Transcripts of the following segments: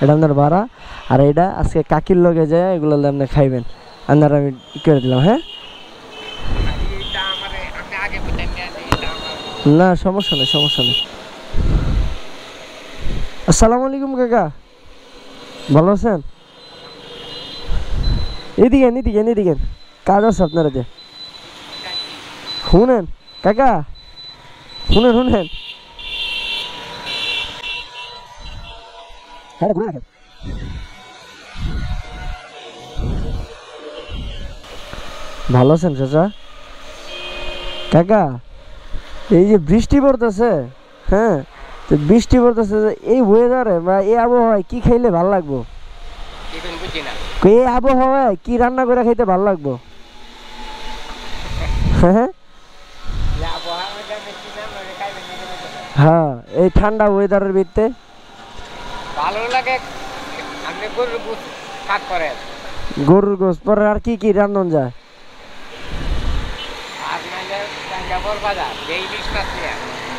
এটা আপনার ভাড়া। আর এটা আজকে কাকির লগে যায় এগুলো আপনি খাইবেন, আপনার আমি করে দিলাম। হ্যাঁ না সমস্যা নেই, সমস্যা নেই। আসসালামু আলাইকুম কাকা, ভালো আছেন? এদিকে এদিকে এদিকে কাজ আছে আপনারা যে। শুনেন কাকা, শুনেন শুনেন, ভালো আছেন চাচা? কাকা এই যে বৃষ্টি পড়তেছে, হ্যাঁ তো বৃষ্টি পড়তেছে, এই ওয়েদারে বা এই আবহাওয়ায় কি খাইলে ভালো লাগবো? এই আবহাওয়ায় কি রান্না করে খাইতে ভালো লাগবো? হ্যাঁ এই ঠান্ডা ওয়েদারের ভিতরে ভালো লাগে। আপনি গরুর গোশত শাক করেন, গরুর গোশত পরে আর কি কি রান্ধন যায়? আর নাইলে জাঙ্গাবর বাজার ইলিশ মাছ নিয়ে,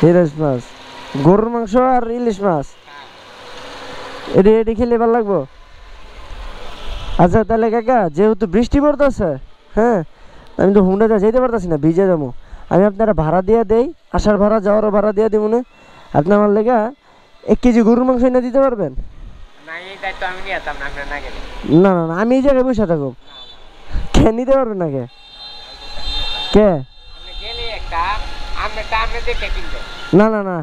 ইলিশ মাছ, গরুর মাংস আর ইলিশ মাছ, এটি এটি খেলে ভালো লাগবো। আচ্ছা তাহলে কাকা যেহেতু বৃষ্টি পড়তেছে, হ্যাঁ আমি তো হুন্ডাতে যেতে পারতেছি না, ভিজে যাবো। আমি আপনারা ভাড়া দিয়ে দেই, আসার ভাড়া যাওয়ারও ভাড়া দিয়ে দিব না। আপনি আমার লেগা 1 কেজি গরুর মাংস এনে দিতে পারবেন? না না না আমি এই জায়গায় বসে থাকব, কে নিতে পারবেন না? কে কে না না না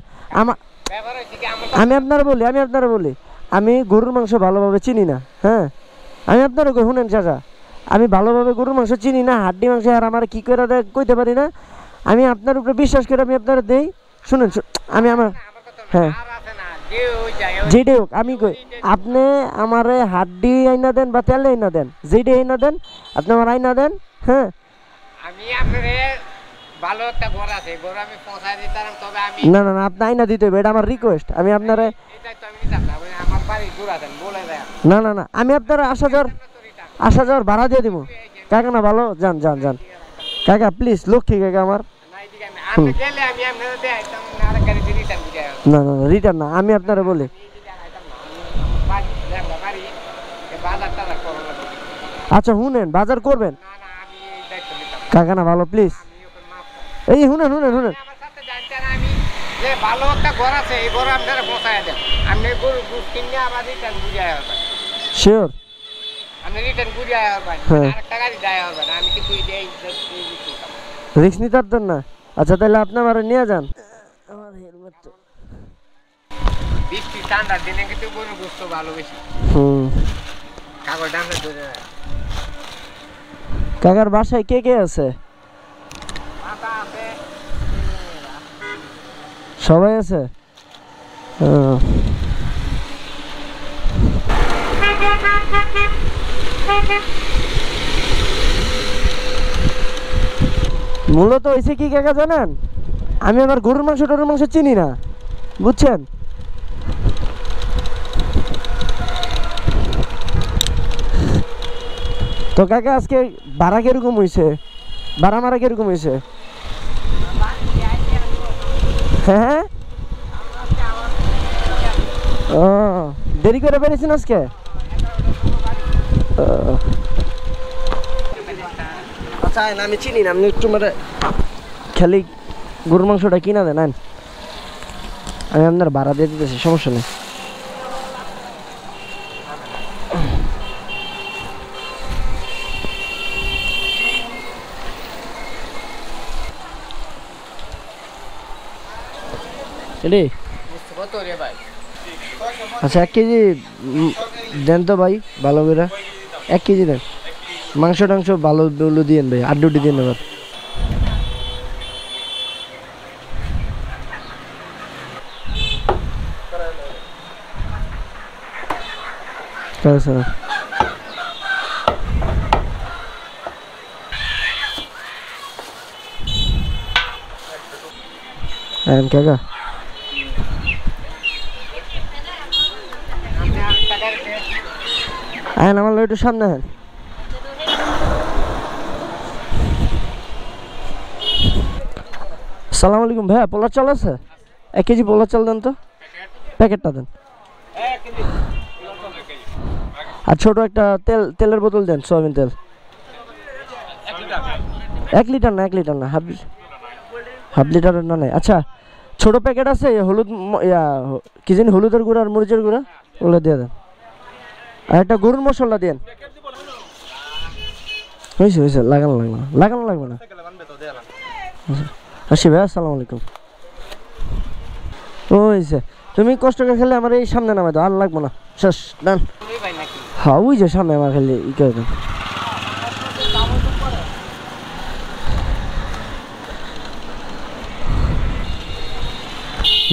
আমি আপনারা বলি আমি গরুর মাংস ভালোভাবে চিনি না। হ্যাঁ আমি আপনারা শুনেন চাচা, আমি ভালোভাবে গরুর মাংস চিনি না, হাড্ডি মাংস আর আমার কি করে দেয় কইতে পারি না। আমি আপনার উপরে বিশ্বাস করে আমি আপনারা দেই। শুনেন আমি আমার, হ্যাঁ যেটাই হোক আমি কই, আপনি আমারে হাড্ডি আইনা দেন বা তেলে আইনা দেন, যেটাই আইনা দেন আপনি আমার আইনা দেন। হ্যাঁ আমি আপনারে ভালো একটা ঘর আছে, ঘর আমি পৌঁছায় দিতাম, তবে আমি না না না আপনি আইনা দিতে হবে, এটা আমার রিকোয়েস্ট। আমি আপনারে এটা তো আমি দিতাম না, আমার বাড়ি দূর আছে বলে দেয়। না না না আমি আপনারা আসা যাওয়ার ভাড়া দিয়ে দিব কাকা। না ভালো যান যান যান কাকা প্লিজ, লক্ষ্মী কাকা আমার। না না রিটার্ন না, আমি আপনারা বলি আচ্ছা শুনেন বাজার করবেন কাকা। না ভালো প্লিজ, এই শুনেন শুনেন শুনেন, ভালো একটা ঘর আছে, এই ঘর আপনারা পৌঁছায় দেন। আপনি গরু কিনে আবার রিটার্ন বুঝাই হবেন, শিওর আপনি রিটার্ন বুঝাই হবেন, আরেকটা গাড়ি যায় হবেন। আমি কিন্তু রিস্ক নিতে পারতেন না। আচ্ছা তাহলে আপনি আমার নিয়ে যান। বৃষ্টি ঠান্ডার দিনে কিন্তু গরুর গোশত ভালো বেশি। কাগজ ডান্ডা ধরে কাকার বাসায় কে কে আছে? সবাই আছে। মূলত হয়েছে কি কাকা জানেন, আমি আবার গরুর মাংস টরুর মাংস চিনি না, বুঝছেন? তো কাকা আজকে ভাড়া কিরকম হয়েছে, ভাড়া মারা কিরকম হয়েছে? হ্যাঁ ও দেরি করে বেরিয়েছেন আজকে? আচ্ছা আমি চিনি না, আপনি একটু মানে খালি গরুর মাংসটা কিনা দেন, আমি আপনার ভাড়া দিয়ে দিতেছি, সমস্যা নেই। আচ্ছা 1 কেজি দেন তো ভাই, ভালো করে 1 কেজি দেন। মাংস টাংস ভালো ভালো দিয়েন ভাই, আড্ডুটি দিন এবার। কাকা আমার একটু সামনে হ্যাঁ। সালাম আলাইকুম ভাইয়া, পোলার চাল আছে? 1 কেজি পোলার চাল দেন তো, প্যাকেটটা দেন। আর ছোট একটা তেলের বোতল দেন, সয়াবিন তেল। 1 লিটার না, 1 লিটার না, হাফ লিটারের না নাই। আচ্ছা ছোট প্যাকেট আছে হলুদ কি জানি হলুদের গুঁড়া আর মরিচের গুঁড়া, ওগুলো দিয়ে দেন। আর একটা গরুর মশলা দেন। হয়েছে হয়েছে, লাগানো লাগবে না। আসি ভাই, আসসালামু আলাইকুম। হয়েছে, তুমি কষ্ট করে খেলে আমার এই সামনে নামাই দাও, আর লাগবো না, শেষ ডান। হ্যাঁ ওই যে সামনে আমার খেলে ই করে দেন।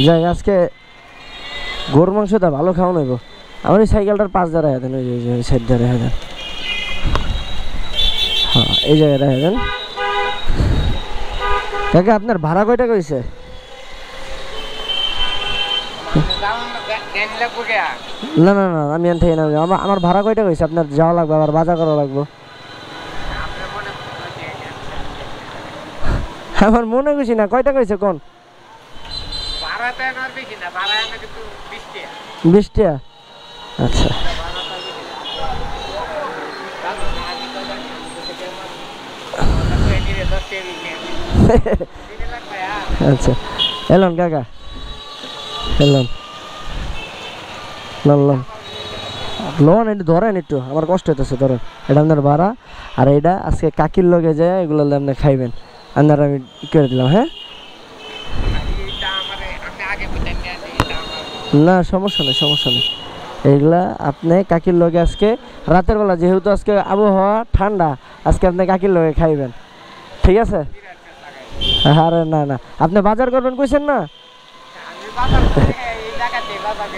যাই, আজকে গরুর মাংসটা ভালো খাওয়া নেব। আমার এই সাইকেলটার পাশ দিয়ে রেখে দেন, ওই সাইড দিয়ে রেখে দেন। হ্যাঁ এই জায়গায় রেখে দেন। কাকা আপনার ভাড়া কয় টাকা হয়েছে? না না না, আমি এখান থেকে নামবো। আমার ভাড়া কয় টাকা হয়েছে? আপনার যাওয়া লাগবে, আবার বাজার করা লাগবে। আমার মনে খুশি না, কয় টাকা হয়েছে কোন? 20 টাকা। আচ্ছা আচ্ছা, এলাম কাকা, এলাম। লোন একটু ধরেন, একটু আমার কষ্ট হইতেছে, ধরেন। এটা আপনার ভাড়া, আর এটা আজকে কাকির লগে যায়, এগুলো আপনি খাইবেন। আপনার আমি করে দিলাম। হ্যাঁ না, সমস্যা নেই। এইগুলা আপনি কাকির লগে আজকে রাতের বেলা, যেহেতু আজকে আবহাওয়া ঠান্ডা, আজকে আপনি কাকির লগে খাইবেন, ঠিক আছে? আরে না না, আপনি বাজার করবেন কইছেন না?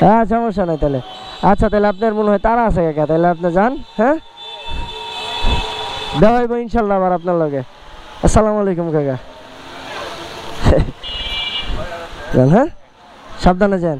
হ্যাঁ সমস্যা নাই তাহলে। আচ্ছা তাহলে আপনার মনে হয় তারা আছে কাকা, তাহলে আপনি যান। হ্যাঁ দেওয়া হইব ইনশাল্লাহ আবার আপনার লগে। আসসালামু আলাইকুম কাকা। যান, হ্যাঁ সাবধানে যান।